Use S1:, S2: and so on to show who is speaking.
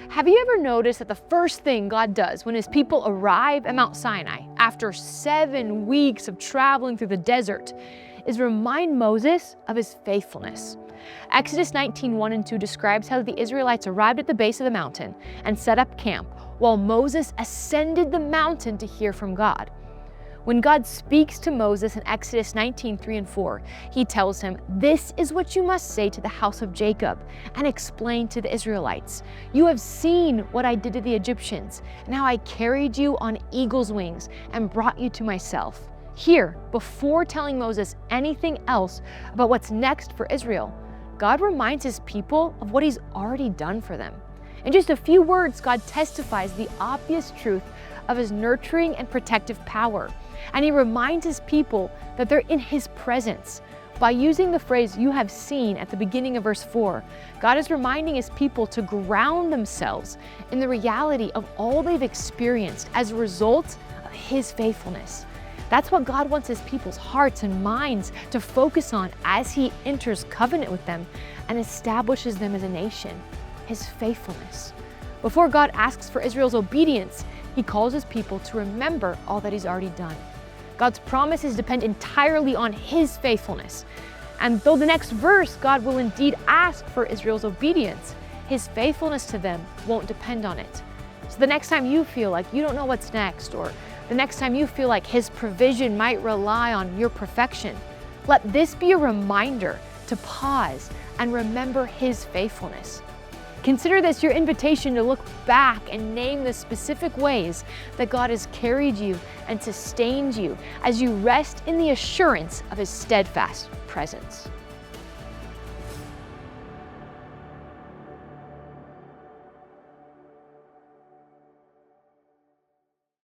S1: Have you ever noticed that the first thing God does when his people arrive at Mount Sinai after 7 weeks of traveling through the desert is remind Moses of his faithfulness? Exodus 19:1 and 2 describes how the Israelites arrived at the base of the mountain and set up camp while Moses ascended the mountain to hear from God. When God speaks to Moses in Exodus 19:3 and 4, he tells him, "This is what you must say to the house of Jacob and explain to the Israelites. You have seen what I did to the Egyptians and how I carried you on eagle's wings and brought you to myself." Here, before telling Moses anything else about what's next for Israel, God reminds his people of what he's already done for them. In just a few words, God testifies the obvious truth of his nurturing and protective power. And he reminds his people that they're in his presence. By using the phrase "you have seen" at the beginning of verse 4, God is reminding his people to ground themselves in the reality of all they've experienced as a result of his faithfulness. That's what God wants his people's hearts and minds to focus on as he enters covenant with them and establishes them as a nation, his faithfulness. Before God asks for Israel's obedience, he calls his people to remember all that he's already done. God's promises depend entirely on his faithfulness. And though the next verse, God will indeed ask for Israel's obedience, his faithfulness to them won't depend on it. So the next time you feel like you don't know what's next, or the next time you feel like his provision might rely on your perfection, let this be a reminder to pause and remember his faithfulness. Consider this your invitation to look back and name the specific ways that God has carried you and sustained you as you rest in the assurance of his steadfast presence.